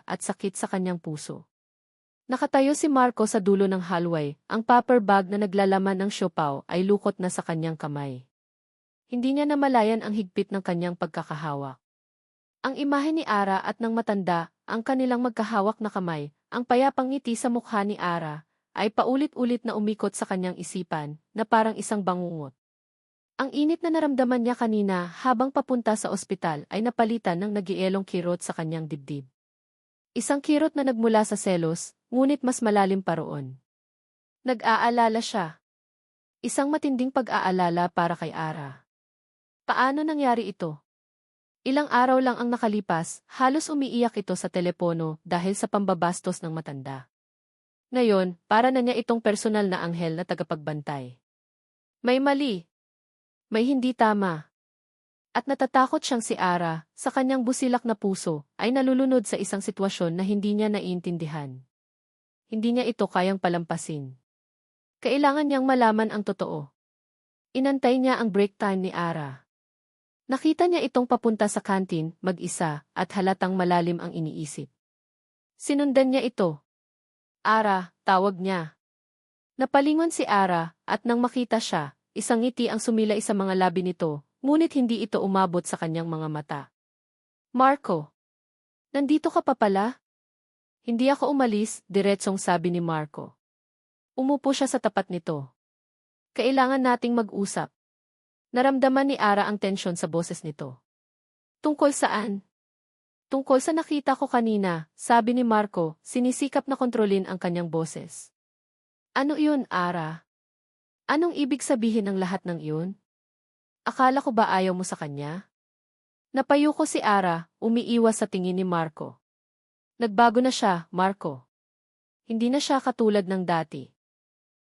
at sakit sa kanyang puso. Nakatayo si Marco sa dulo ng hallway, ang paper bag na naglalaman ng siopaw ay lukot na sa kanyang kamay. Hindi niya namalayan ang higpit ng kanyang pagkakahawak. Ang imahe ni Ara at ng matanda, ang kanilang magkahawak na kamay, ang payapang ngiti sa mukha ni Ara, ay paulit-ulit na umikot sa kanyang isipan, na parang isang bangungot. Ang init na naramdaman niya kanina habang papunta sa ospital ay napalitan ng nagielong kirot sa kanyang dibdib. Isang kirot na nagmula sa selos, ngunit mas malalim pa roon. Nag-aalala siya. Isang matinding pag-aalala para kay Ara. Paano nangyari ito? Ilang araw lang ang nakalipas, halos umiiyak ito sa telepono dahil sa pambabastos ng matanda. Ngayon, para na niya itong personal na anghel na tagapagbantay. May mali. May hindi tama. At natatakot siyang si Ara, sa kanyang busilak na puso, ay nalulunod sa isang sitwasyon na hindi niya naiintindihan. Hindi niya ito kayang palampasin. Kailangan niyang malaman ang totoo. Inantay niya ang break time ni Ara. Nakita niya itong papunta sa kantin, mag-isa, at halatang malalim ang iniisip. Sinundan niya ito. Ara, tawag niya. Napalingon si Ara, at nang makita siya, isang ngiti ang sumilay sa mga labi nito, ngunit hindi ito umabot sa kanyang mga mata. Marco! Nandito ka pa pala? Hindi ako umalis, diretsong sabi ni Marco. Umupo siya sa tapat nito. Kailangan nating mag-usap. Naramdaman ni Ara ang tensyon sa boses nito. Tungkol saan? Tungkol sa nakita ko kanina, sabi ni Marco, sinisikap na kontrolin ang kanyang boses. Ano iyon, Ara? Anong ibig sabihin ng lahat ng iyon? Akala ko ba ayaw mo sa kanya? Napayuko si Ara, umiiwas sa tingin ni Marco. Nagbago na siya, Marco. Hindi na siya katulad ng dati.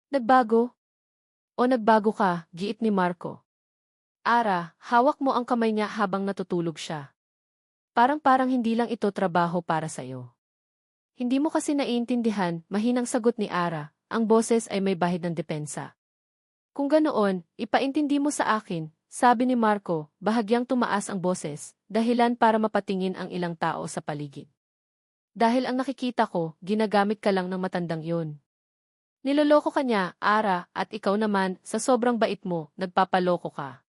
Nagbago? O nagbago ka, giit ni Marco. Ara, hawak mo ang kamay niya habang natutulog siya. Parang hindi lang ito trabaho para sa'yo. Hindi mo kasi naiintindihan, mahinang sagot ni Ara, ang boses ay may bahid ng depensa. Kung ganoon, ipaintindi mo sa akin, sabi ni Marco, bahagyang tumaas ang boses, dahilan para mapatingin ang ilang tao sa paligid. Dahil ang nakikita ko, ginagamit ka lang ng matandang yun. Niloloko ka niya, Ara, at ikaw naman, sa sobrang bait mo, nagpapaloko ka.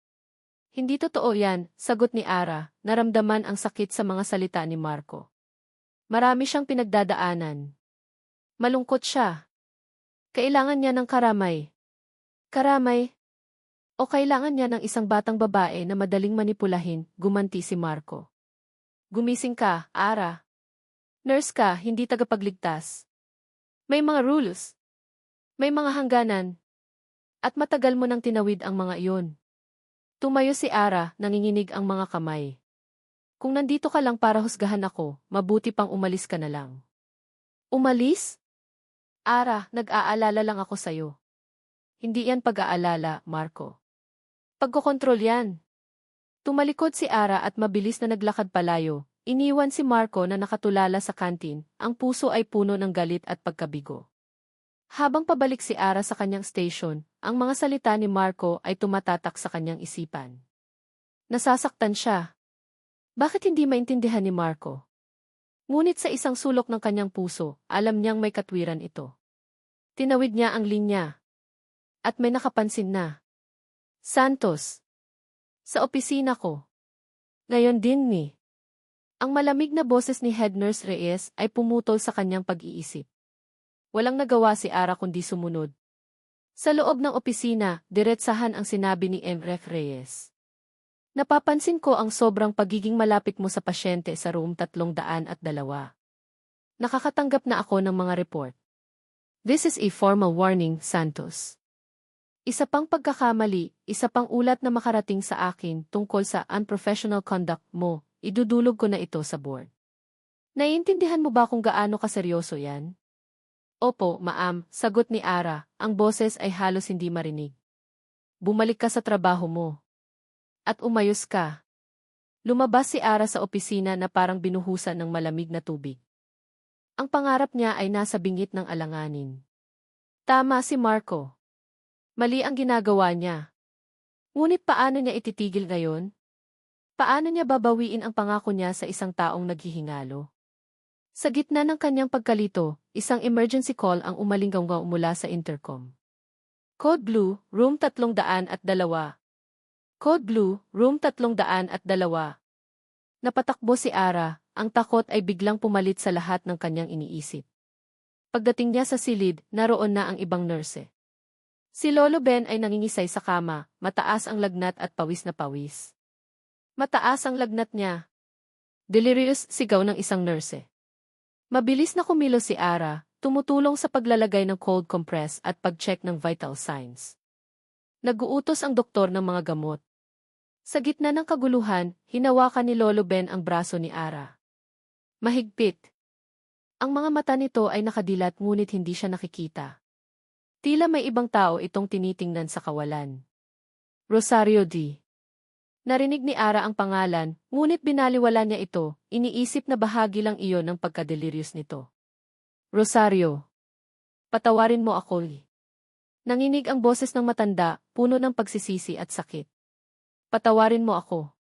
Hindi totoo yan, sagot ni Ara, naramdaman ang sakit sa mga salita ni Marco. Marami siyang pinagdadaanan. Malungkot siya. Kailangan niya ng karamay. Karamay? O kailangan niya ng isang batang babae na madaling manipulahin, gumanti si Marco. Gumising ka, Ara. Nurse ka, hindi tagapagligtas. May mga rules. May mga hangganan. At matagal mo nang tinawid ang mga iyon. Tumayo si Ara, nanginginig ang mga kamay. Kung nandito ka lang para husgahan ako, mabuti pang umalis ka na lang. Umalis? Ara, nag-aalala lang ako sa'yo. Hindi yan pag-aalala, Marco. Pagkokontrol yan. Tumalikod si Ara at mabilis na naglakad palayo. Iniwan si Marco na nakatulala sa kantin, ang puso ay puno ng galit at pagkabigo. Habang pabalik si Ara sa kanyang station, ang mga salita ni Marco ay tumatatak sa kanyang isipan. Nasasaktan siya. Bakit hindi maintindihan ni Marco? Ngunit sa isang sulok ng kanyang puso, alam niyang may katwiran ito. Tinawid niya ang linya. At may nakapansin na. Santos. Sa opisina ko. Ngayon din ni. Ang malamig na boses ni Head Nurse Reyes ay pumutol sa kanyang pag-iisip. Walang nagawa si Ara kundi sumunod. Sa loob ng opisina, diretsahan ang sinabi ni MRF Reyes. Napapansin ko ang sobrang pagiging malapit mo sa pasyente sa room 302. Nakakatanggap na ako ng mga report. This is a formal warning, Santos. Isa pang pagkakamali, isa pang ulat na makarating sa akin tungkol sa unprofessional conduct mo, idudulog ko na ito sa board. Naiintindihan mo ba kung gaano kaseryoso yan? Opo, ma'am, sagot ni Ara, ang boses ay halos hindi marinig. Bumalik ka sa trabaho mo. At umayos ka. Lumabas si Ara sa opisina na parang binuhusan ng malamig na tubig. Ang pangarap niya ay nasa bingit ng alanganin. Tama si Marco. Mali ang ginagawa niya. Ngunit paano niya ititigil ngayon? Paano niya babawiin ang pangako niya sa isang taong naghihingalo? Sa gitna ng kanyang pagkalito, isang emergency call ang umalinggaw mula sa intercom. Code Blue, Room 302. Code Blue, Room 302. Napatakbo si Ara, ang takot ay biglang pumalit sa lahat ng kanyang iniisip. Pagdating niya sa silid, naroon na ang ibang nurse. Si Lolo Ben ay nangingisay sa kama, mataas ang lagnat at pawis na pawis. Mataas ang lagnat niya. Delirious sigaw ng isang nurse. Mabilis na kumilos si Ara, tumutulong sa paglalagay ng cold compress at pag-check ng vital signs. Nag-uutos ang doktor ng mga gamot. Sa gitna ng kaguluhan, hinawakan ni Lolo Ben ang braso ni Ara. Mahigpit. Ang mga mata nito ay nakadilat ngunit hindi siya nakikita. Tila may ibang tao itong tinitingnan sa kawalan. Rosario D. Narinig ni Ara ang pangalan, ngunit binaliwala niya ito, iniisip na bahagi lang iyon ng pagkadelirious nito. Rosario. Patawarin mo ako. Nanginig ang boses ng matanda, puno ng pagsisisi at sakit. Patawarin mo ako.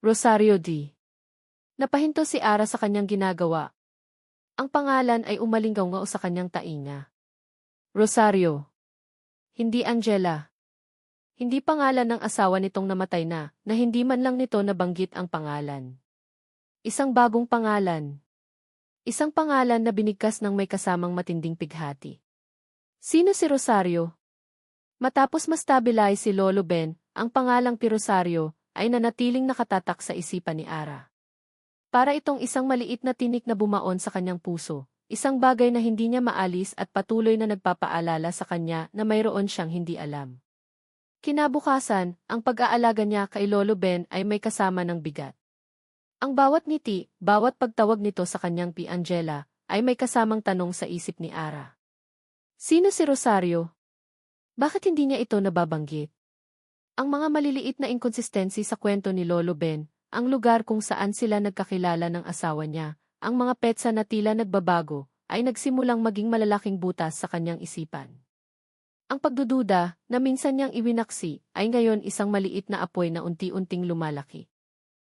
Rosario D. Napahinto si Ara sa kanyang ginagawa. Ang pangalan ay umalinggaw sa kanyang tainga. Rosario. Hindi Angela. Hindi pangalan ng asawa nitong namatay na hindi man lang nito nabanggit ang pangalan. Isang bagong pangalan. Isang pangalan na binigkas ng may kasamang matinding pighati. Sino si Rosario? Matapos ma-stabilize si Lolo Ben, ang pangalang Rosario ay nanatiling nakatatak sa isipan ni Ara. Para itong isang maliit na tinik na bumaon sa kanyang puso, isang bagay na hindi niya maalis at patuloy na nagpapaalala sa kanya na mayroon siyang hindi alam. Kinabukasan, ang pag-aalaga niya kay Lolo Ben ay may kasama ng bigat. Ang bawat ngiti, bawat pagtawag nito sa kanyang Angela, ay may kasamang tanong sa isip ni Ara. Sino si Rosario? Bakit hindi niya ito nababanggit? Ang mga maliliit na inkonsistency sa kwento ni Lolo Ben, ang lugar kung saan sila nagkakilala ng asawa niya, ang mga petsa na tila nagbabago, ay nagsimulang maging malalaking butas sa kanyang isipan. Ang pagdududa, na minsan niyang iwinaksi, ay ngayon isang maliit na apoy na unti-unting lumalaki.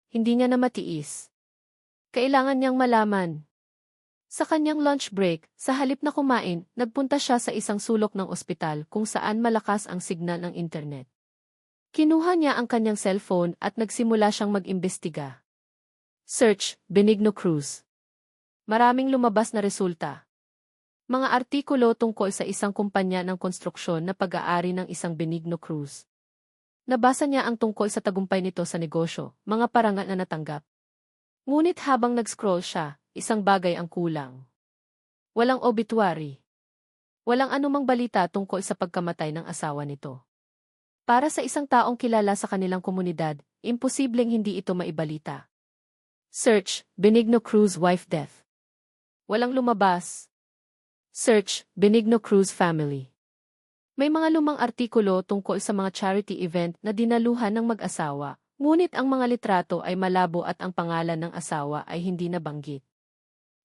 Hindi niya na matiis. Kailangan niyang malaman. Sa kanyang lunch break, sa halip na kumain, nagpunta siya sa isang sulok ng ospital kung saan malakas ang signal ng internet. Kinuha niya ang kanyang cellphone at nagsimula siyang mag-imbestiga. Search, Benigno Cruz. Maraming lumabas na resulta. Mga artikulo tungkol sa isang kumpanya ng konstruksyon na pag-aari ng isang Benigno Cruz. Nabasa niya ang tungkol sa tagumpay nito sa negosyo, mga parangal na natanggap. Ngunit habang nag-scroll siya, isang bagay ang kulang. Walang obituary. Walang anumang balita tungkol sa pagkamatay ng asawa nito. Para sa isang taong kilala sa kanilang komunidad, imposibleng hindi ito maibalita. Search, Benigno Cruz wife death. Walang lumabas. Search, Benigno Cruz family. May mga lumang artikulo tungkol sa mga charity event na dinaluhan ng mag-asawa, ngunit ang mga litrato ay malabo at ang pangalan ng asawa ay hindi nabanggit.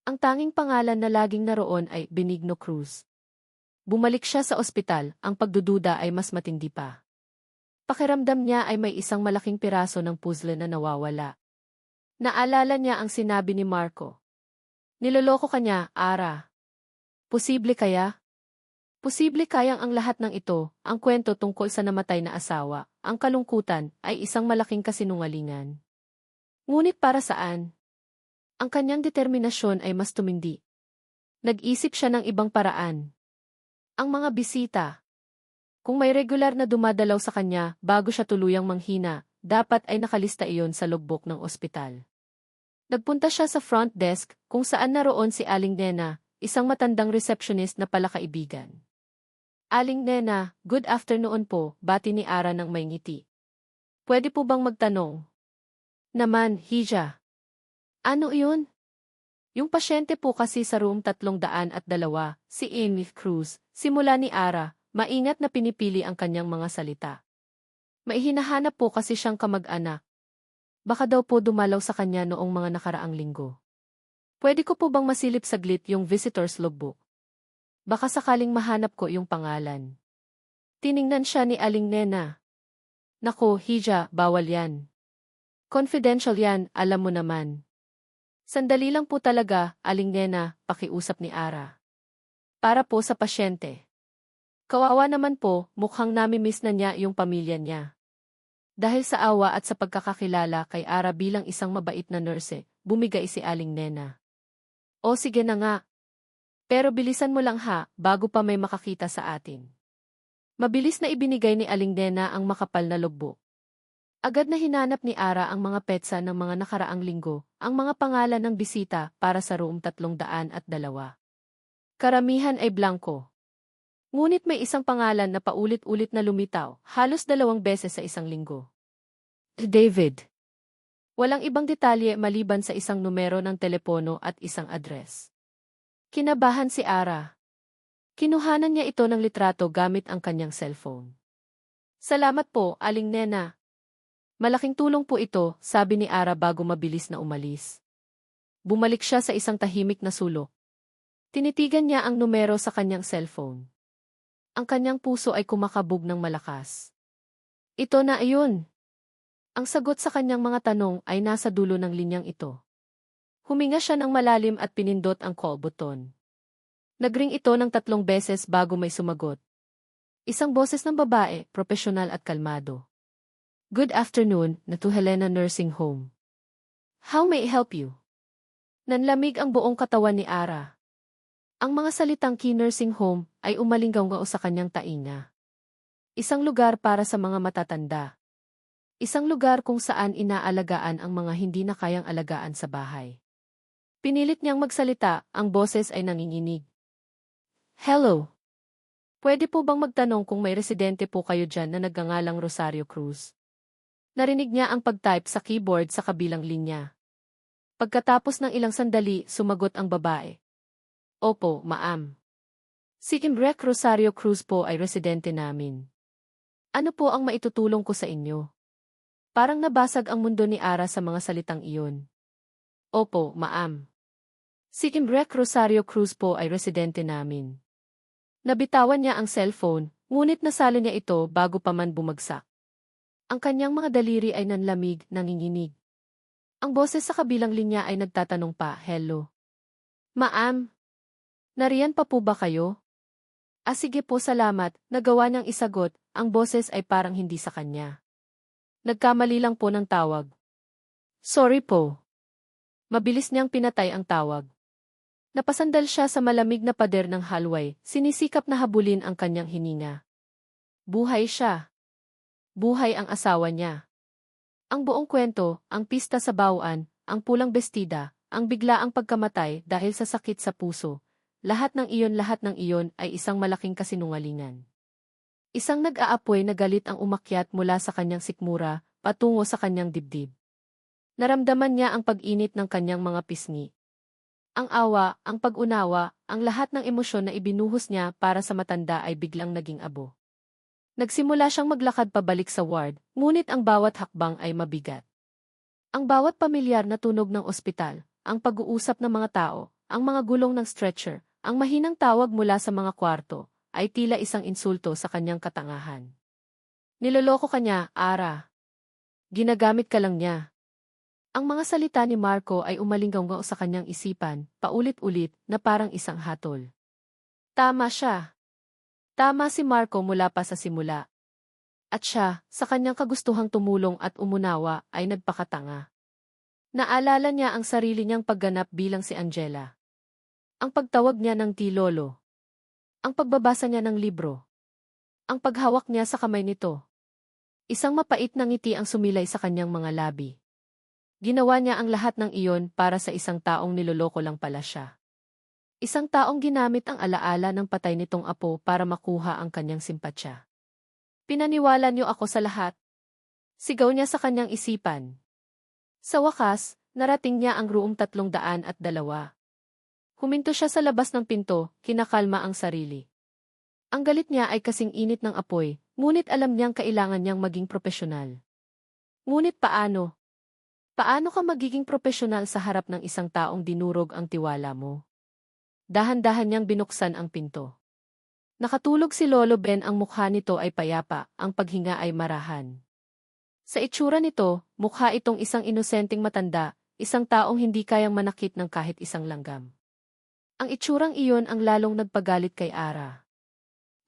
Ang tanging pangalan na laging naroon ay Benigno Cruz. Bumalik siya sa ospital, ang pagdududa ay mas matindi pa. Pakiramdam niya ay may isang malaking piraso ng puzzle na nawawala. Naalala niya ang sinabi ni Marco. Niloloko ka niya, Ara. Posible kaya? Posible kayang ang lahat ng ito, ang kwento tungkol sa namatay na asawa, ang kalungkutan, ay isang malaking kasinungalingan. Ngunit para saan? Ang kanyang determinasyon ay mas tumindi. Nag-isip siya ng ibang paraan. Ang mga bisita. Kung may regular na dumadalaw sa kanya bago siya tuluyang manghina, dapat ay nakalista iyon sa logbook ng ospital. Nagpunta siya sa front desk kung saan naroon si Aling Nena, isang matandang receptionist na palakaibigan. Aling Nena, good afternoon po, bati ni Ara ng may ngiti. Pwede po bang magtanong? Naman, Hija. Ano iyon? Yung pasyente po kasi sa room 302, si Amy Cruz, simula ni Ara, maingat na pinipili ang kanyang mga salita. May hinahanap po kasi siyang kamag-anak. Baka daw po dumalaw sa kanya noong mga nakaraang linggo. Pwede ko po bang masilip saglit yung visitor's logbook? Baka sakaling mahanap ko yung pangalan. Tiningnan siya ni Aling Nena. Nako, Hija, bawal yan. Confidential yan, alam mo naman. Sandali lang po talaga, Aling Nena, pakiusap ni Ara. Para po sa pasyente. Kawawa naman po, mukhang nami-miss na niya yung pamilya niya. Dahil sa awa at sa pagkakakilala kay Ara bilang isang mabait na nurse, bumigay si Aling Nena. O sige na nga. Pero bilisan mo lang ha, bago pa may makakita sa atin. Mabilis na ibinigay ni Aling Nena ang makapal na logbook. Agad na hinanap ni Ara ang mga petsa ng mga nakaraang linggo, ang mga pangalan ng bisita para sa room 302. Karamihan ay blanko. Ngunit may isang pangalan na paulit-ulit na lumitaw, halos 2 beses sa isang linggo. David. Walang ibang detalye maliban sa isang numero ng telepono at isang address. Kinabahan si Ara. Kinuhanan niya ito ng litrato gamit ang kanyang cellphone. Salamat po, Aling Nena. Malaking tulong po ito, sabi ni Ara bago mabilis na umalis. Bumalik siya sa isang tahimik na sulok. Tinitigan niya ang numero sa kanyang cellphone. Ang kanyang puso ay kumakabog ng malakas. Ito na ayun. Ang sagot sa kanyang mga tanong ay nasa dulo ng linyang ito. Huminga siya ng malalim at pinindot ang call button. Nagring ito ng 3 beses bago may sumagot. Isang boses ng babae, propesyonal at kalmado. Good afternoon, na to Helena Nursing Home. How may I help you? Nanlamig ang buong katawan ni Ara. Ang mga salitang Key Nursing Home ay umalinggaw sa kanyang tainga. Isang lugar para sa mga matatanda. Isang lugar kung saan inaalagaan ang mga hindi na kayang alagaan sa bahay. Pinilit niyang magsalita, ang boses ay nanginginig. Hello. Pwede po bang magtanong kung may residente po kayo dyan na nagngangalang Rosario Cruz? Narinig niya ang pag-type sa keyboard sa kabilang linya. Pagkatapos ng ilang sandali, sumagot ang babae. Opo, ma'am. Si Imbrek Rosario Cruz po ay residente namin. Ano po ang maitutulong ko sa inyo? Parang nabasag ang mundo ni Ara sa mga salitang iyon. Opo, ma'am. Si Imbrek Rosario Cruz po ay residente namin. Nabitawan niya ang cellphone, ngunit nasalo niya ito bago pa man bumagsak. Ang kanyang mga daliri ay nanlamig, nanginginig. Ang boses sa kabilang linya ay nagtatanong pa, hello. Ma'am, nariyan pa po ba kayo? Sige po salamat, nagawa niyang isagot, ang boses ay parang hindi sa kanya. Nagkamali lang po ng tawag. Sorry po. Mabilis niyang pinatay ang tawag. Napasandal siya sa malamig na pader ng hallway, sinisikap na habulin ang kanyang hininga. Buhay siya. Buhay ang asawa niya. Ang buong kwento, ang pista sa bawaan, ang pulang bestida, ang biglaang pagkamatay dahil sa sakit sa puso, lahat ng iyon ay isang malaking kasinungalingan. Isang nag-aapoy na galit ang umakyat mula sa kanyang sikmura, patungo sa kanyang dibdib. Naramdaman niya ang pag-init ng kanyang mga pisngi. Ang awa, ang pag-unawa, ang lahat ng emosyon na ibinuhos niya para sa matanda ay biglang naging abo. Nagsimula siyang maglakad pabalik sa ward, ngunit ang bawat hakbang ay mabigat. Ang bawat pamilyar na tunog ng ospital, ang pag-uusap ng mga tao, ang mga gulong ng stretcher, ang mahinang tawag mula sa mga kwarto, ay tila isang insulto sa kanyang katangahan. Niloloko ka niya, Ara. Ginagamit ka lang niya. Ang mga salita ni Marco ay umalinggaw sa kanyang isipan, paulit-ulit, na parang isang hatol. Tama siya. Tama si Marco mula pa sa simula. At siya, sa kanyang kagustuhang tumulong at umunawa, ay nagpakatanga. Naalala niya ang sarili niyang pagganap bilang si Angela. Ang pagtawag niya ng Lolo. Ang pagbabasa niya ng libro. Ang paghawak niya sa kamay nito. Isang mapait na ngiti ang sumilay sa kanyang mga labi. Ginawa niya ang lahat ng iyon para sa isang taong niloloko lang pala siya. Isang taong ginamit ang alaala ng patay nitong apo para makuha ang kanyang simpatsya. Pinaniwala niyo ako sa lahat. Sigaw niya sa kanyang isipan. Sa wakas, narating niya ang room 302. Huminto siya sa labas ng pinto, kinakalma ang sarili. Ang galit niya ay kasing init ng apoy, ngunit alam niyang kailangan niyang maging propesyonal. Ngunit paano? Paano ka magiging propesyonal sa harap ng isang taong dinurog ang tiwala mo? Dahan-dahan niyang binuksan ang pinto. Nakatulog si Lolo Ben, ang mukha nito ay payapa, ang paghinga ay marahan. Sa itsura nito, mukha itong isang inosenteng matanda, isang taong hindi kayang manakit ng kahit isang langgam. Ang itsurang iyon ang lalong nagpagalit kay Ara.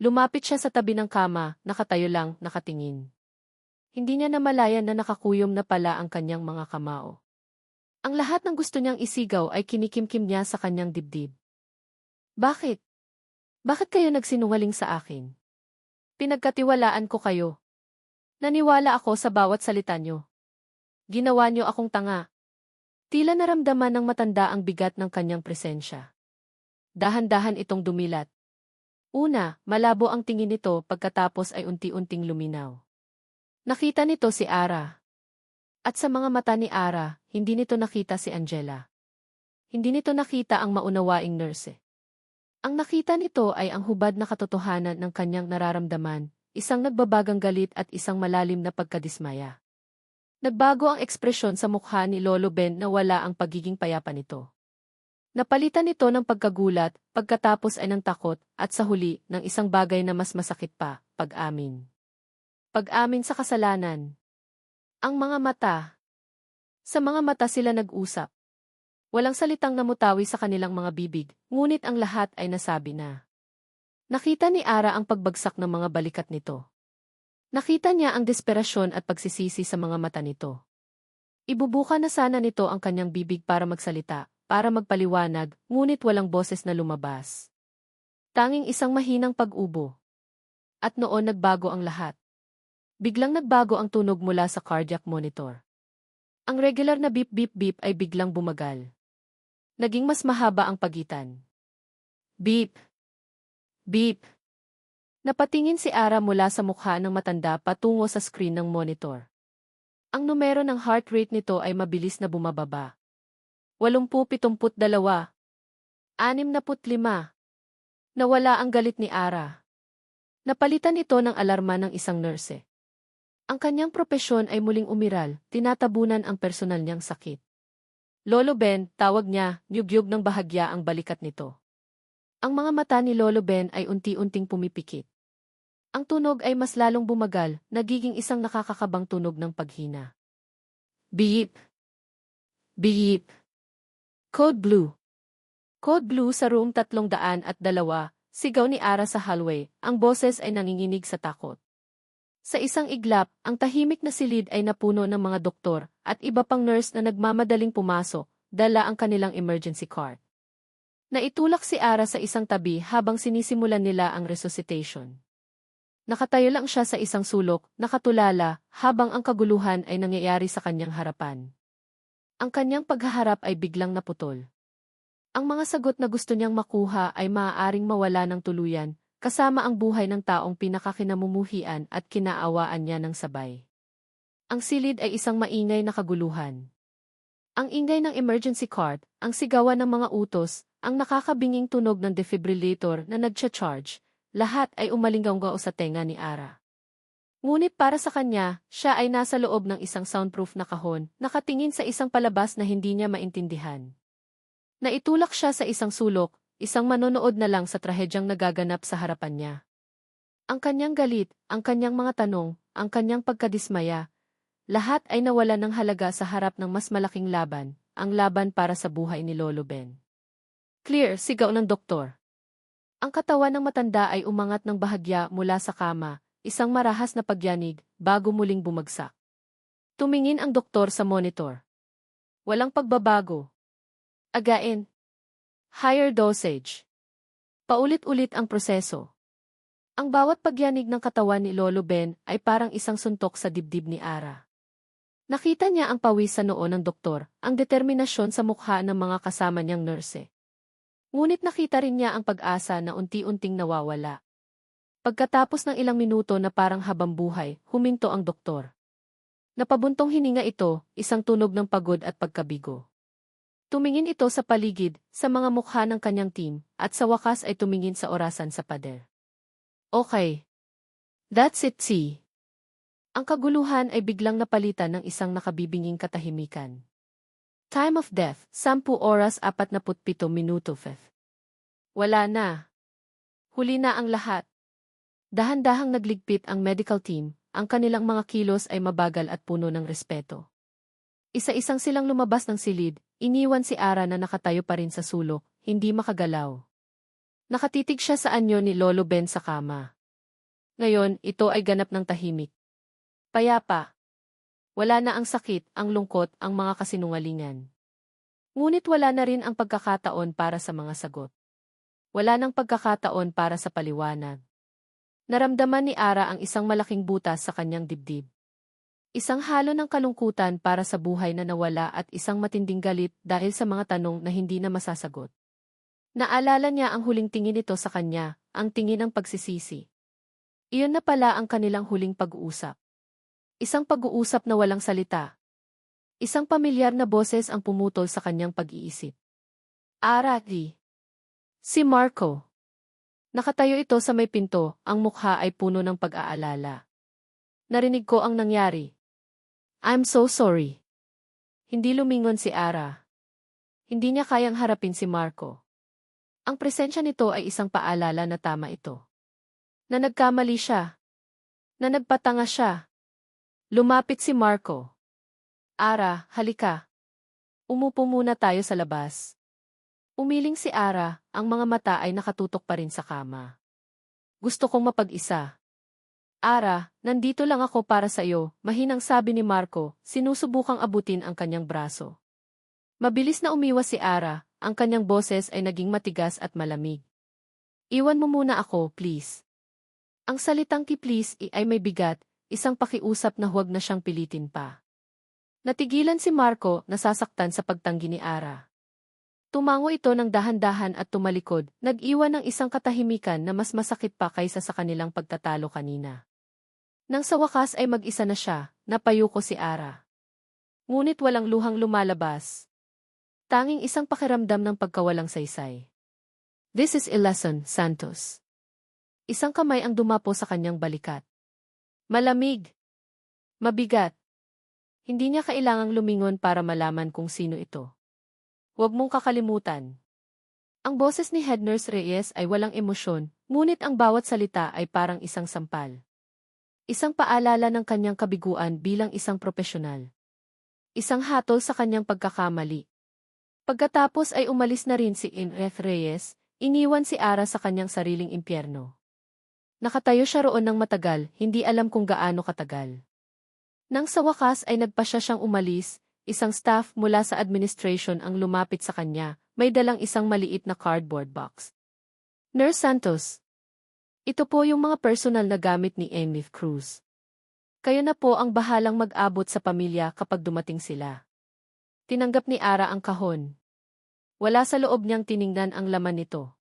Lumapit siya sa tabi ng kama, nakatayo lang, nakatingin. Hindi niya namalayan na nakakuyom na pala ang kanyang mga kamao. Ang lahat ng gusto niyang isigaw ay kinikimkim niya sa kanyang dibdib. Bakit? Bakit kayo nagsinungaling sa akin? Pinagkatiwalaan ko kayo. Naniwala ako sa bawat salita niyo. Ginawa niyo akong tanga. Tila naramdaman ng matanda ang bigat ng kanyang presensya. Dahan-dahan itong dumilat. Una, malabo ang tingin nito pagkatapos ay unti-unting luminaw. Nakita nito si Ara. At sa mga mata ni Ara, hindi nito nakita si Angela. Hindi nito nakita ang maunawaing nurse. Ang nakita nito ay ang hubad na katotohanan ng kanyang nararamdaman, isang nagbabagang galit at isang malalim na pagkadismaya. Nagbago ang ekspresyon sa mukha ni Lolo Ben na wala ang pagiging payapa nito. Napalitan nito ng pagkagulat, pagkatapos ay ng takot, at sa huli, ng isang bagay na mas masakit pa, pag-amin. Pag-amin sa kasalanan. Ang mga mata. Sa mga mata sila nag-usap. Walang salitang namutawi sa kanilang mga bibig, ngunit ang lahat ay nasabi na. Nakita ni Ara ang pagbagsak ng mga balikat nito. Nakita niya ang desperasyon at pagsisisi sa mga mata nito. Ibubuka na sana nito ang kanyang bibig para magsalita, para magpaliwanag, ngunit walang boses na lumabas. Tanging isang mahinang pag-ubo. At noon nagbago ang lahat. Biglang nagbago ang tunog mula sa cardiac monitor. Ang regular na beep-beep-beep ay biglang bumagal. Naging mas mahaba ang pagitan. Beep. Beep. Napatingin si Ara mula sa mukha ng matanda patungo sa screen ng monitor. Ang numero ng heart rate nito ay mabilis na bumababa. 80-72. 65. Nawala ang galit ni Ara. Napalitan ito ng alarma ng isang nurse. Ang kanyang propesyon ay muling umiral, tinatabunan ang personal niyang sakit. Lolo Ben, tawag niya, yugyug ng bahagya ang balikat nito. Ang mga mata ni Lolo Ben ay unti-unting pumipikit. Ang tunog ay mas lalong bumagal, nagiging isang nakakakabang tunog ng paghina. Beep. Beep. Code Blue. Code Blue sa room 302, sigaw ni Ara sa hallway, ang boses ay nanginginig sa takot. Sa isang iglap, ang tahimik na silid ay napuno ng mga doktor at iba pang nurse na nagmamadaling pumasok, dala ang kanilang emergency cart. Naitulak si Ara sa isang tabi habang sinisimulan nila ang resuscitation. Nakatayo lang siya sa isang sulok, nakatulala, habang ang kaguluhan ay nangyayari sa kanyang harapan. Ang kanyang paghaharap ay biglang naputol. Ang mga sagot na gusto niyang makuha ay maaaring mawala ng tuluyan, kasama ang buhay ng taong pinakakinamumuhian at kinaawaan niya ng sabay. Ang silid ay isang maingay na kaguluhan. Ang ingay ng emergency cart, ang sigawan ng mga utos, ang nakakabinging tunog ng defibrillator na nagcha-charge, lahat ay umalinggaw sa tenga ni Ara. Ngunit para sa kanya, siya ay nasa loob ng isang soundproof na kahon, nakatingin sa isang palabas na hindi niya maintindihan. Naitulak siya sa isang sulok, isang manonood na lang sa trahedyang nagaganap sa harapan niya. Ang kanyang galit, ang kanyang mga tanong, ang kanyang pagkadismaya, lahat ay nawala ng halaga sa harap ng mas malaking laban, ang laban para sa buhay ni Lolo Ben. Clear, sigaw ng doktor. Ang katawan ng matanda ay umangat ng bahagya mula sa kama, isang marahas na pagyanig, bago muling bumagsak. Tumingin ang doktor sa monitor. Walang pagbabago. Again. Higher dosage. Paulit-ulit ang proseso. Ang bawat pagyanig ng katawan ni Lolo Ben ay parang isang suntok sa dibdib ni Ara. Nakita niya ang pawis sa noo ng doktor, ang determinasyon sa mukha ng mga kasama niyang nurse. Ngunit nakita rin niya ang pag-asa na unti-unting nawawala. Pagkatapos ng ilang minuto na parang habang buhay, huminto ang doktor. Napabuntong hininga ito, isang tunog ng pagod at pagkabigo. Tumingin ito sa paligid, sa mga mukha ng kanyang team, at sa wakas ay tumingin sa orasan sa pader. Okay. That's it, see. Ang kaguluhan ay biglang napalitan ng isang nakabibinging katahimikan. Time of death, 10 oras 47 minuto. Wala na. Huli na ang lahat. Dahan-dahang nagligpit ang medical team, ang kanilang mga kilos ay mabagal at puno ng respeto. Isa-isang silang lumabas ng silid, iniwan si Ara na nakatayo pa rin sa sulok, hindi makagalaw. Nakatitig siya sa anyo ni Lolo Ben sa kama. Ngayon, ito ay ganap ng tahimik. Payapa. Wala na ang sakit, ang lungkot, ang mga kasinungalingan. Ngunit wala na rin ang pagkakataon para sa mga sagot. Wala nang pagkakataon para sa paliwanag. Naramdaman ni Ara ang isang malaking butas sa kanyang dibdib. Isang halo ng kalungkutan para sa buhay na nawala at isang matinding galit dahil sa mga tanong na hindi na masasagot. Naalala niya ang huling tingin nito sa kanya, ang tingin ng pagsisisi. Iyon na pala ang kanilang huling pag-uusap. Isang pag-uusap na walang salita. Isang pamilyar na boses ang pumutol sa kanyang pag-iisip. Ara, di. Si Marco. Nakatayo ito sa may pinto, ang mukha ay puno ng pag-aalala. Narinig ko ang nangyari. I'm so sorry. Hindi lumingon si Ara. Hindi niya kayang harapin si Marco. Ang presensya nito ay isang paalala na tama ito. Na nagkamali siya. Na nagpatanga siya. Lumapit si Marco. Ara, halika. Umupo muna tayo sa labas. Umiling si Ara, ang mga mata ay nakatutok pa rin sa kama. Gusto kong mapag-isa. Ara, nandito lang ako para sa iyo, mahinang sabi ni Marco, sinusubukang abutin ang kanyang braso. Mabilis na umiwas si Ara, ang kanyang boses ay naging matigas at malamig. Iwan mo muna ako, please. Ang salitang please ay may bigat, isang pakiusap na huwag na siyang pilitin pa. Natigilan si Marco, nasasaktan sa pagtanggi ni Ara. Tumango ito ng dahan-dahan at tumalikod, nag-iwan ng isang katahimikan na mas masakit pa kaysa sa kanilang pagtatalo kanina. Nang sa wakas ay mag-isa na siya, napayuko si Ara. Ngunit walang luhang lumalabas. Tanging isang pakiramdam ng pagkawalang saysay. This is a lesson, Santos. Isang kamay ang dumapo sa kanyang balikat. Malamig. Mabigat. Hindi niya kailangang lumingon para malaman kung sino ito. Huwag mong kakalimutan. Ang boses ni Head Nurse Reyes ay walang emosyon, ngunit ang bawat salita ay parang isang sampal. Isang paalala ng kanyang kabiguan bilang isang propesyonal. Isang hatol sa kanyang pagkakamali. Pagkatapos ay umalis na rin si Inreth Reyes, iniwan si Ara sa kanyang sariling impyerno. Nakatayo siya roon ng matagal, hindi alam kung gaano katagal. Nang sa wakas ay nagpasya siyang umalis, isang staff mula sa administration ang lumapit sa kanya, may dalang isang maliit na cardboard box. Nurse Santos. Ito po yung mga personal na gamit ni Emith Cruz. Kayo na po ang bahalang mag-abot sa pamilya kapag dumating sila. Tinanggap ni Ara ang kahon. Wala sa loob niyang tiningnan ang laman nito.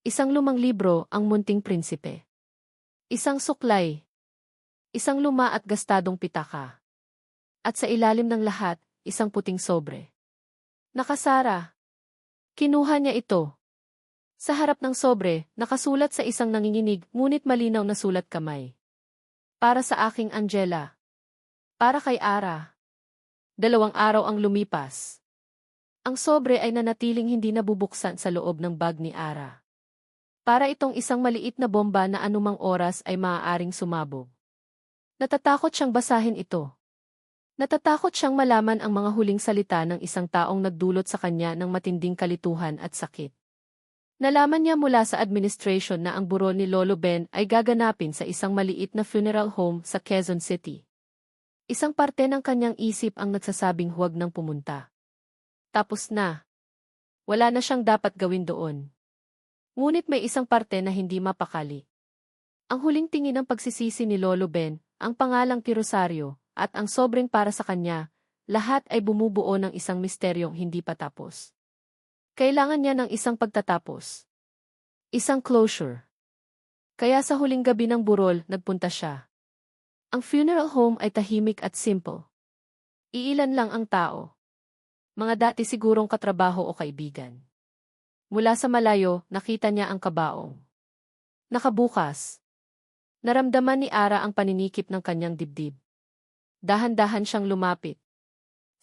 Isang lumang libro, ang Munting Prinsipe. Isang suklay. Isang luma at gastadong pitaka. At sa ilalim ng lahat, isang puting sobre. Nakasara. Kinuha niya ito. Sa harap ng sobre, nakasulat sa isang nanginginig, ngunit malinaw na sulat kamay. Para sa aking Angela. Para kay Ara. 2 araw ang lumipas. Ang sobre ay nanatiling hindi nabubuksan sa loob ng bag ni Ara. Para itong isang maliit na bomba na anumang oras ay maaaring sumabog. Natatakot siyang basahin ito. Natatakot siyang malaman ang mga huling salita ng isang taong nagdulot sa kanya ng matinding kalituhan at sakit. Nalaman niya mula sa administration na ang buro ni Lolo Ben ay gaganapin sa isang maliit na funeral home sa Quezon City. Isang parte ng kanyang isip ang nagsasabing huwag nang pumunta. Tapos na. Wala na siyang dapat gawin doon. Ngunit may isang parte na hindi mapakali. Ang huling tingin ng pagsisisi ni Lolo Ben, ang pangalang Rosario, at ang sobreng para sa kanya, lahat ay bumubuo ng isang misteryong hindi pa tapos. Kailangan niya ng isang pagtatapos. Isang closure. Kaya sa huling gabi ng burol, nagpunta siya. Ang funeral home ay tahimik at simple. Iilan lang ang tao. Mga dati sigurong katrabaho o kaibigan. Mula sa malayo, nakita niya ang kabaong. Nakabukas. Naramdaman ni Ara ang paninikip ng kanyang dibdib. Dahan-dahan siyang lumapit.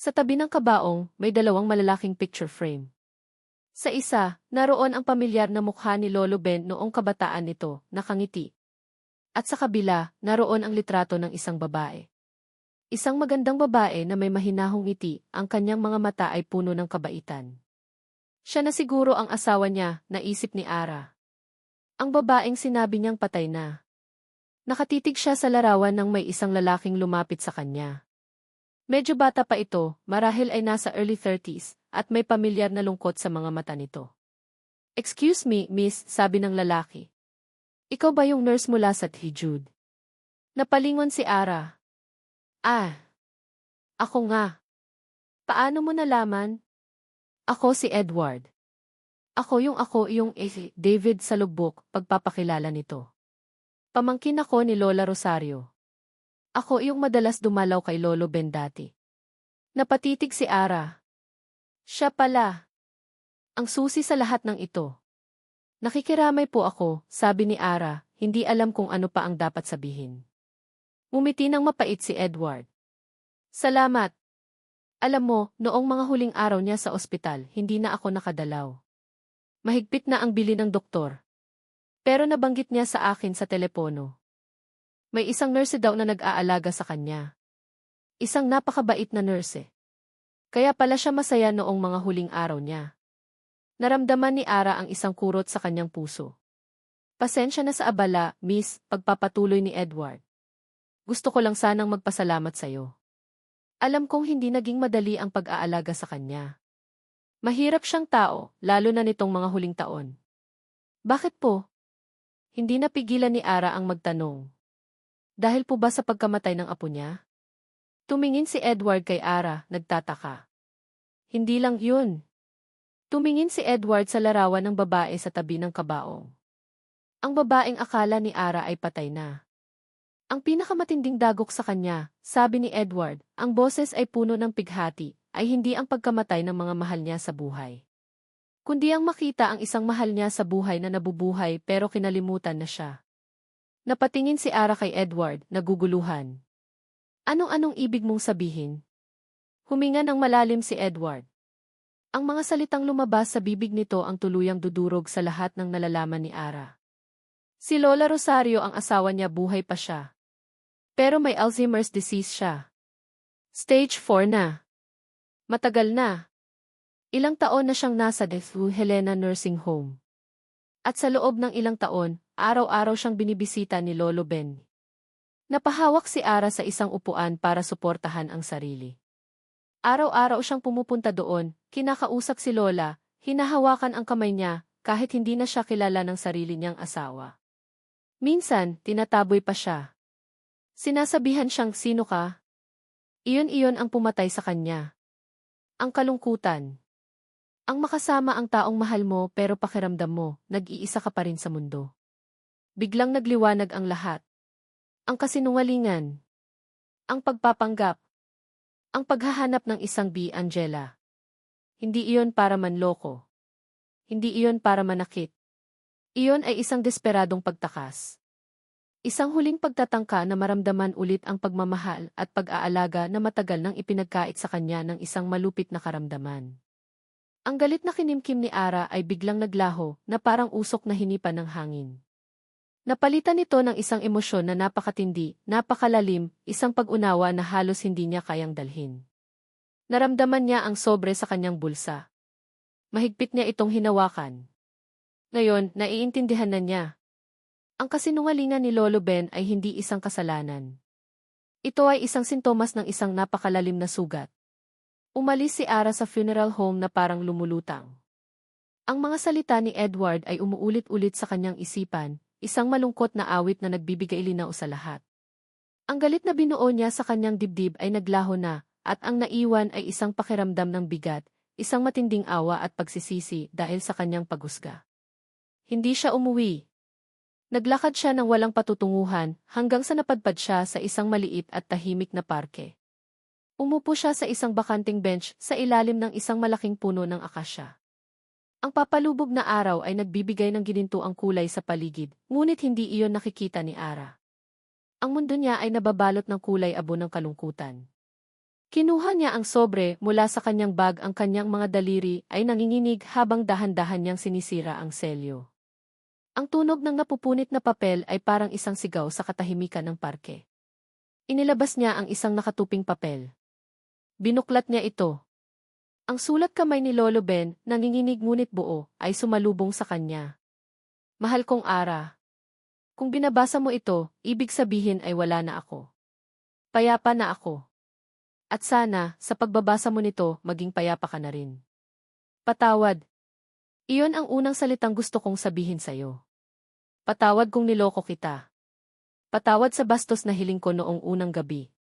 Sa tabi ng kabaong, may 2 malalaking picture frame. Sa isa, naroon ang pamilyar na mukha ni Lolo Ben noong kabataan nito, nakangiti. At sa kabila, naroon ang litrato ng isang babae. Isang magandang babae na may mahinahong ngiti, ang kanyang mga mata ay puno ng kabaitan. Siya na siguro ang asawa niya, naisip ni Ara. Ang babaeng sinabi niyang patay na. Nakatitig siya sa larawan nang may isang lalaking lumapit sa kanya. Medyo bata pa ito, marahil ay nasa early 30s, at may pamilyar na lungkot sa mga mata nito. "Excuse me, miss," sabi ng lalaki. "Ikaw ba yung nurse mula sa Jude?" Napalingon si Ara. "Ah, ako nga. Paano mo nalaman?" "Ako si Edward." Ako yung David sa lubok, pagpapakilala nito. "Pamangkin ako ni Lola Rosario. Ako yung madalas dumalaw kay Lolo Ben dati." Napatitig si Ara. Siya pala. Ang susi sa lahat ng ito. "Nakikiramay po ako," sabi ni Ara, hindi alam kung ano pa ang dapat sabihin. Ngumiti ng mapait si Edward. "Salamat. Alam mo, noong mga huling araw niya sa ospital, hindi na ako nakadalaw. Mahigpit na ang bili ng doktor. Pero nabanggit niya sa akin sa telepono. May isang nurse daw na nag-aalaga sa kanya. Isang napakabait na nurse. Kaya pala siya masaya noong mga huling araw niya." Naramdaman ni Ara ang isang kurot sa kanyang puso. "Pasensya na sa abala, miss," pagpapatuloy ni Edward. "Gusto ko lang sanang magpasalamat sa'yo. Alam kong hindi naging madali ang pag-aalaga sa kanya. Mahirap siyang tao, lalo na nitong mga huling taon." "Bakit po?" Hindi napigilan ni Ara ang magtanong. "Dahil po ba sa pagkamatay ng apo niya?" Tumingin si Edward kay Ara, nagtataka. "Hindi lang yun." Tumingin si Edward sa larawan ng babae sa tabi ng kabaong. Ang babaeng akala ni Ara ay patay na. Ang pinakamatinding dagok sa kanya, sabi ni Edward, ang boses ay puno ng pighati, ay hindi ang pagkamatay ng mga mahal niya sa buhay. Kundi ang makita ang isang mahal niya sa buhay na nabubuhay pero kinalimutan na siya. Napatingin si Ara kay Edward, naguguluhan. "Anong-anong ibig mong sabihin?" Huminga ng malalim si Edward. Ang mga salitang lumabas sa bibig nito ang tuluyang dudurog sa lahat ng nalalaman ni Ara. Si Lola Rosario ang asawa niya, buhay pa siya. Pero may Alzheimer's disease siya. Stage 4 na. Matagal na. Ilang taon na siyang nasa Helena Nursing Home. At sa loob ng ilang taon, araw-araw siyang binibisita ni Lolo Ben. Napahawak si Ara sa isang upuan para suportahan ang sarili. Araw-araw siyang pumupunta doon, kinakausap si Lola, hinahawakan ang kamay niya, kahit hindi na siya kilala ng sarili niyang asawa. Minsan, tinataboy pa siya. Sinasabihan siyang, "Sino ka?" Iyon ang pumatay sa kanya. Ang kalungkutan. Ang makasama ang taong mahal mo pero pakiramdam mo, nag-iisa ka pa rin sa mundo. Biglang nagliwanag ang lahat. Ang kasinungalingan. Ang pagpapanggap. Ang paghahanap ng isang Angela. Hindi iyon para manloko. Hindi iyon para manakit. Iyon ay isang desperadong pagtakas. Isang huling pagtatangka na maramdaman ulit ang pagmamahal at pag-aalaga na matagal nang ipinagkait sa kanya ng isang malupit na karamdaman. Ang galit na kinimkim ni Ara ay biglang naglaho na parang usok na hinipan ng hangin. Napalitan nito ng isang emosyon na napakatindi, napakalalim, isang pag-unawa na halos hindi niya kayang dalhin. Naramdaman niya ang sobre sa kanyang bulsa. Mahigpit niya itong hinawakan. Ngayon, naiintindihan na niya. Ang kasinungalingan ni Lolo Ben ay hindi isang kasalanan. Ito ay isang sintomas ng isang napakalalim na sugat. Umalis si Ara sa funeral home na parang lumulutang. Ang mga salita ni Edward ay umuulit-ulit sa kanyang isipan, isang malungkot na awit na nagbibigay linaw sa lahat. Ang galit na binuo niya sa kanyang dibdib ay naglaho na, at ang naiwan ay isang pakiramdam ng bigat, isang matinding awa at pagsisisi dahil sa kanyang paghusga. Hindi siya umuwi. Naglakad siya ng walang patutunguhan hanggang sa napadpad siya sa isang maliit at tahimik na parke. Umupo siya sa isang bakanting bench sa ilalim ng isang malaking puno ng akasya. Ang papalubog na araw ay nagbibigay ng ginintuang kulay sa paligid, ngunit hindi iyon nakikita ni Ara. Ang mundo niya ay nababalot ng kulay abo ng kalungkutan. Kinuha niya ang sobre mula sa kanyang bag, ang kanyang mga daliri ay nanginginig habang dahan-dahan niyang sinisira ang selyo. Ang tunog ng napupunit na papel ay parang isang sigaw sa katahimikan ng parke. Inilabas niya ang isang nakatuping papel. Binuklat niya ito. Ang sulat kamay ni Lolo Ben, nanginginig ngunit buo, ay sumalubong sa kanya. Mahal kong Ara. Kung binabasa mo ito, ibig sabihin ay wala na ako. Payapa na ako. At sana, sa pagbabasa mo nito, maging payapa ka na rin. Patawad. Iyon ang unang salitang gusto kong sabihin sa'yo. Patawad kung niloko kita. Patawad sa bastos na hiling ko noong unang gabi.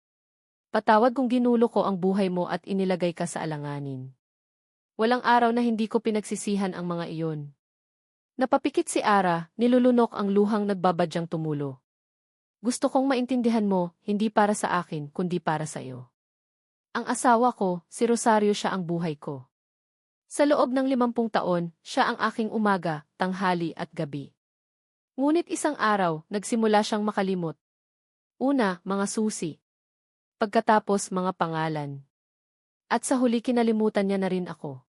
Patawad kung ginulo ko ang buhay mo at inilagay ka sa alanganin. Walang araw na hindi ko pinagsisihan ang mga iyon. Napapikit si Ara, nilulunok ang luhang nagbabadyang tumulo. Gusto kong maintindihan mo, hindi para sa akin, kundi para sa iyo. Ang asawa ko, si Rosario, siya ang buhay ko. Sa loob ng 50 taon, siya ang aking umaga, tanghali at gabi. Ngunit isang araw, nagsimula siyang makalimot. Una, mga susi. Pagkatapos, mga pangalan. At sa huli kinalimutan niya na rin ako.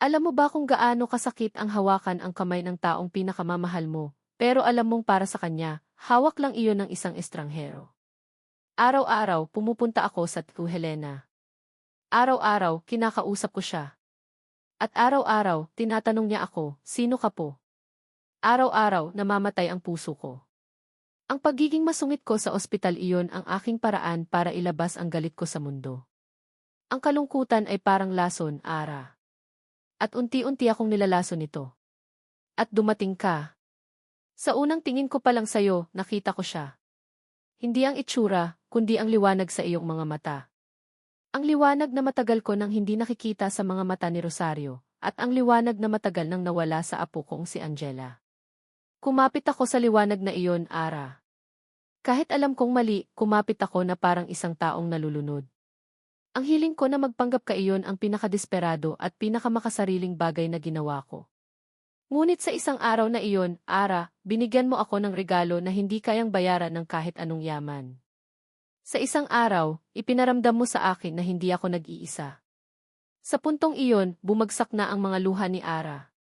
Alam mo ba kung gaano kasakit ang hawakan ang kamay ng taong pinakamamahal mo, pero alam mong para sa kanya, hawak lang iyon ng isang estranghero. Araw-araw, pumupunta ako sa Tito Helena. Araw-araw, kinakausap ko siya. At araw-araw, tinatanong niya ako, sino ka po? Araw-araw, namamatay ang puso ko. Ang pagiging masungit ko sa ospital, iyon ang aking paraan para ilabas ang galit ko sa mundo. Ang kalungkutan ay parang lason, Ara. At unti-unti akong nilalason nito. At dumating ka. Sa unang tingin ko pa lang sa'yo, nakita ko siya. Hindi ang itsura, kundi ang liwanag sa iyong mga mata. Ang liwanag na matagal ko nang hindi nakikita sa mga mata ni Rosario, at ang liwanag na matagal nang nawala sa apo kong si Angela. Kumapit ako sa liwanag na iyon, Ara. Kahit alam kong mali, kumapit ako na parang isang taong nalulunod. Ang hiling ko na magpanggap ka, iyon ang pinakadesperado at pinakamakasariling bagay na ginawa ko. Ngunit sa isang araw na iyon, Ara, binigyan mo ako ng regalo na hindi kayang bayaran ng kahit anong yaman. Sa isang araw, ipinaramdam mo sa akin na hindi ako nag-iisa. Sa puntong iyon, bumagsak na ang mga luha ni Ara.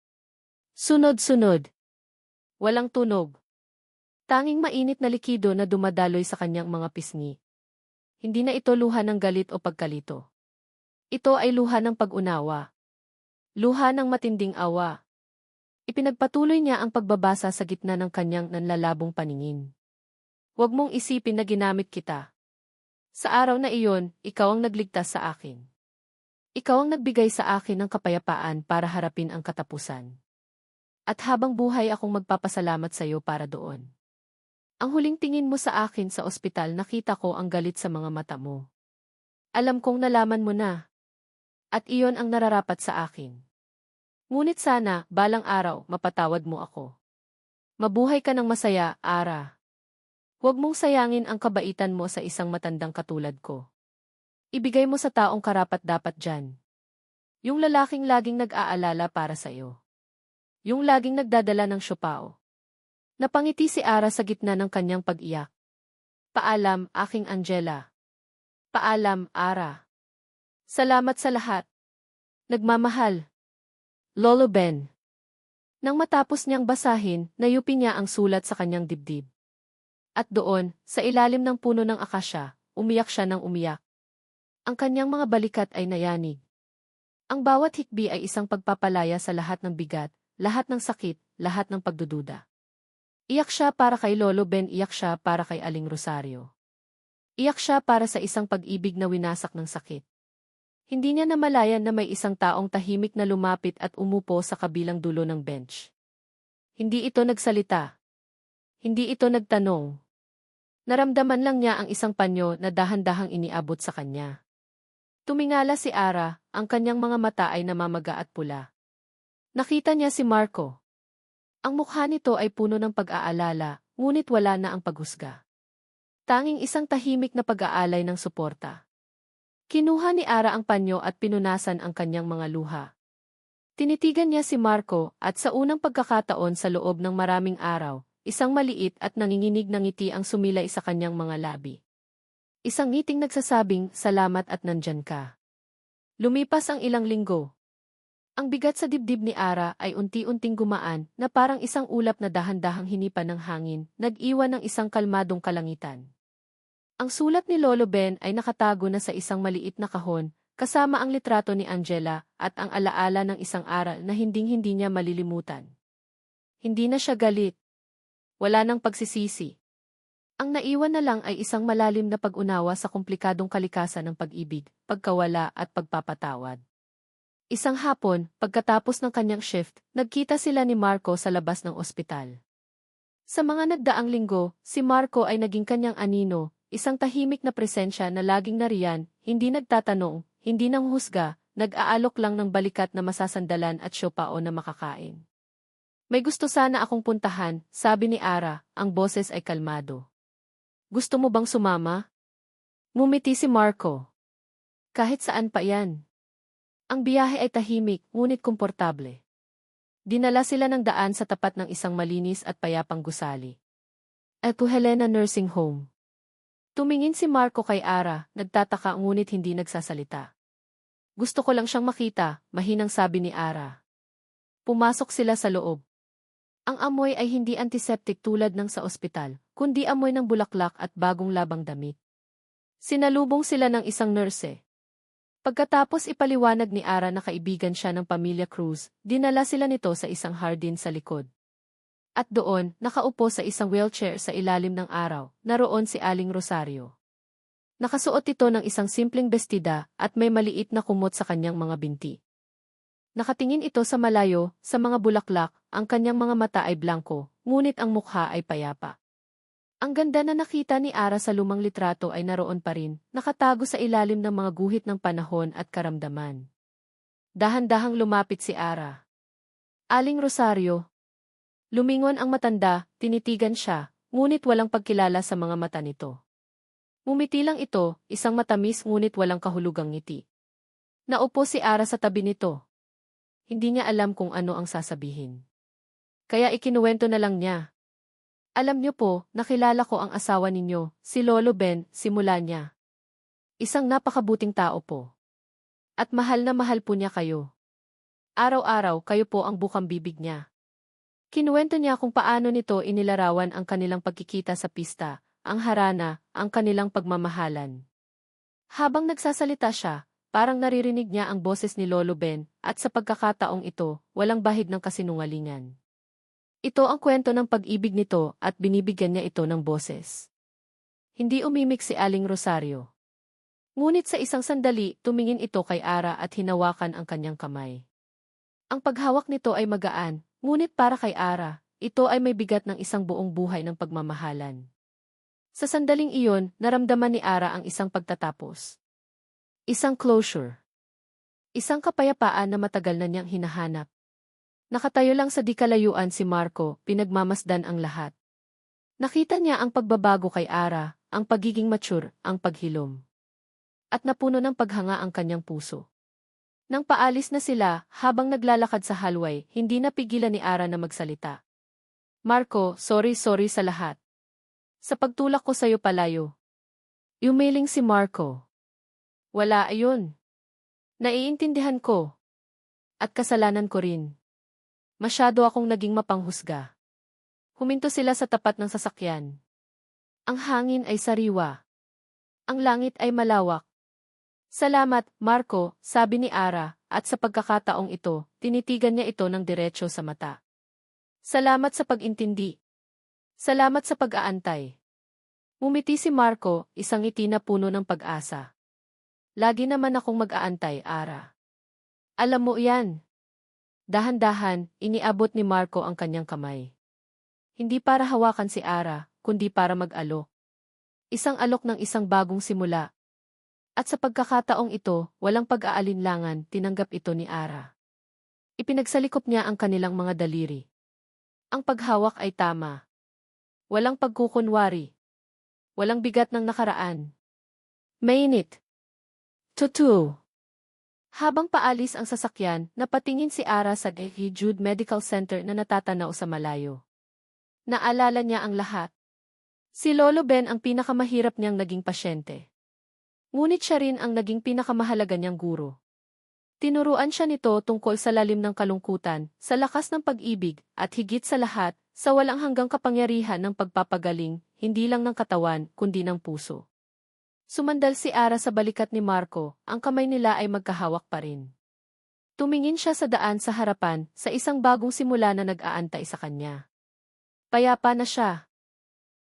Sunod-sunod. Walang tunog. Tanging mainit na likido na dumadaloy sa kanyang mga pisngi. Hindi na ito luha ng galit o pagkalito. Ito ay luha ng pag-unawa. Luha ng matinding awa. Ipinagpatuloy niya ang pagbabasa sa gitna ng kanyang nanlalabong paningin. Huwag mong isipin na ginamit kita. Sa araw na iyon, ikaw ang nagligtas sa akin. Ikaw ang nagbigay sa akin ng kapayapaan para harapin ang katapusan. At habang buhay akong magpapasalamat sa iyo para doon. Ang huling tingin mo sa akin sa ospital, nakita ko ang galit sa mga mata mo. Alam kong nalaman mo na. At iyon ang nararapat sa akin. Ngunit sana, balang araw, mapatawad mo ako. Mabuhay ka ng masaya, Ara. Huwag mong sayangin ang kabaitan mo sa isang matandang katulad ko. Ibigay mo sa taong karapat-dapat dyan. Yung lalaking laging nag-aalala para sa iyo. Yung laging nagdadala ng siopaw. Napangiti si Ara sa gitna ng kanyang pag-iyak. Paalam, aking Angela. Paalam, Ara. Salamat sa lahat. Nagmamahal. Lolo Ben. Nang matapos niyang basahin, nayupi niya ang sulat sa kanyang dibdib. At doon, sa ilalim ng puno ng akasya, umiyak siya ng umiyak. Ang kanyang mga balikat ay nayanig. Ang bawat hikbi ay isang pagpapalaya sa lahat ng bigat, lahat ng sakit, lahat ng pagdududa. Iyak siya para kay Lolo Ben, iyak siya para kay Aling Rosario. Iyak siya para sa isang pag-ibig na winasak ng sakit. Hindi niya namalayan na may isang taong tahimik na lumapit at umupo sa kabilang dulo ng bench. Hindi ito nagsalita. Hindi ito nagtanong. Naramdaman lang niya ang isang panyo na dahan-dahang iniabot sa kanya. Tumingala si Ara, ang kanyang mga mata ay namamaga at pula. Nakita niya si Marco. Ang mukha nito ay puno ng pag-aalala, ngunit wala na ang paghusga. Tanging isang tahimik na pag-aalay ng suporta. Kinuha ni Ara ang panyo at pinunasan ang kanyang mga luha. Tinitigan niya si Marco at sa unang pagkakataon sa loob ng maraming araw, isang maliit at nanginginig na ngiti ang sumilay sa kanyang mga labi. Isang ngiting nagsasabing, salamat at nandyan ka. Lumipas ang ilang linggo. Ang bigat sa dibdib ni Ara ay unti-unting gumaan na parang isang ulap na dahan-dahang hinipan ng hangin, nag-iwan ng isang kalmadong kalangitan. Ang sulat ni Lolo Ben ay nakatago na sa isang maliit na kahon, kasama ang litrato ni Angela at ang alaala ng isang aral na hinding-hindi niya malilimutan. Hindi na siya galit. Wala nang pagsisisi. Ang naiwan na lang ay isang malalim na pag-unawa sa komplikadong kalikasan ng pag-ibig, pagkawala at pagpapatawad. Isang hapon, pagkatapos ng kanyang shift, nagkita sila ni Marco sa labas ng ospital. Sa mga nagdaang linggo, si Marco ay naging kanyang anino, isang tahimik na presensya na laging nariyan, hindi nagtatanong, hindi nanghusga, nag-aalok lang ng balikat na masasandalan at siopao na makakain. May gusto sana akong puntahan, sabi ni Ara, ang boses ay kalmado. Gusto mo bang sumama? Ngumiti si Marco. Kahit saan pa yan. Ang biyahe ay tahimik, ngunit komportable. Dinala sila ng daan sa tapat ng isang malinis at payapang gusali. Ito Helena Nursing Home. Tumingin si Marco kay Ara, nagtataka ngunit hindi nagsasalita. Gusto ko lang siyang makita, mahinang sabi ni Ara. Pumasok sila sa loob. Ang amoy ay hindi antiseptic tulad ng sa ospital, kundi amoy ng bulaklak at bagong labang damit. Sinalubong sila ng isang nurse. Pagkatapos ipaliwanag ni Ara na kaibigan siya ng pamilya Cruz, dinala sila nito sa isang hardin sa likod. At doon, nakaupo sa isang wheelchair sa ilalim ng araw, naroon si Aling Rosario. Nakasuot ito ng isang simpleng bestida at may maliit na kumot sa kanyang mga binti. Nakatingin ito sa malayo, sa mga bulaklak, ang kanyang mga mata ay blanko, ngunit ang mukha ay payapa. Ang ganda na nakita ni Ara sa lumang litrato ay naroon pa rin, nakatago sa ilalim ng mga guhit ng panahon at karamdaman. Dahan-dahang lumapit si Ara. Aling Rosario. Lumingon ang matanda, tinitigan siya, ngunit walang pagkilala sa mga mata nito. Ngumiti lang ito, isang matamis ngunit walang kahulugang ngiti. Naupo si Ara sa tabi nito. Hindi niya alam kung ano ang sasabihin. Kaya ikinuwento na lang niya. Alam niyo po, nakilala ko ang asawa ninyo, si Lolo Ben, simula niya. Isang napakabuting tao po. At mahal na mahal po niya kayo. Araw-araw kayo po ang bukang bibig niya. Kinuwento niya kung paano nito inilarawan ang kanilang pagkikita sa pista, ang harana, ang kanilang pagmamahalan. Habang nagsasalita siya, parang naririnig niya ang boses ni Lolo Ben, at sa pagkakataong ito, walang bahid ng kasinungalingan. Ito ang kwento ng pag-ibig nito at binibigyan niya ito ng boses. Hindi umimik si Aling Rosario. Ngunit sa isang sandali, tumingin ito kay Ara at hinawakan ang kanyang kamay. Ang paghawak nito ay magaan, ngunit para kay Ara, ito ay may bigat ng isang buong buhay ng pagmamahalan. Sa sandaling iyon, naramdaman ni Ara ang isang pagtatapos. Isang closure. Isang kapayapaan na matagal na niyang hinahanap. Nakatayo lang sa di kalayuan si Marco, pinagmamasdan ang lahat. Nakita niya ang pagbabago kay Ara, ang pagiging mature, ang paghilom. At napuno ng paghanga ang kanyang puso. Nang paalis na sila, habang naglalakad sa hallway, hindi napigilan ni Ara na magsalita. Marco, sorry sa lahat. Sa pagtulak ko sa'yo palayo. Umiling si Marco. Wala ayun. Naiintindihan ko. At kasalanan ko rin. Masyado akong naging mapanghusga. Huminto sila sa tapat ng sasakyan. Ang hangin ay sariwa. Ang langit ay malawak. Salamat, Marco, sabi ni Ara, at sa pagkakataong ito, tinitigan niya ito ng diretso sa mata. Salamat sa pag-intindi. Salamat sa pag-aantay. Ngumiti si Marco, isang ngiti na puno ng pag-asa. Lagi naman akong mag-aantay, Ara. Alam mo yan. Dahan-dahan, iniabot ni Marco ang kanyang kamay. Hindi para hawakan si Ara, kundi para mag-alok. Isang alok ng isang bagong simula. At sa pagkakataong ito, walang pag-aalinlangan, tinanggap ito ni Ara. Ipinagsalikop niya ang kanilang mga daliri. Ang paghawak ay tama. Walang pagkukunwari. Walang bigat ng nakaraan. Mainit. Tutu. Habang paalis ang sasakyan, napatingin si Ara sa Jude Medical Center na natatanaw sa malayo. Naalala niya ang lahat. Si Lolo Ben ang pinakamahirap niyang naging pasyente. Ngunit siya rin ang naging pinakamahalaga niyang guro. Tinuruan siya nito tungkol sa lalim ng kalungkutan, sa lakas ng pag-ibig, at higit sa lahat, sa walang hanggang kapangyarihan ng pagpapagaling, hindi lang ng katawan, kundi ng puso. Sumandal si Ara sa balikat ni Marco, ang kamay nila ay magkahawak pa rin. Tumingin siya sa daan sa harapan, sa isang bagong simula na nag-aantay sa kanya. Payapa na siya.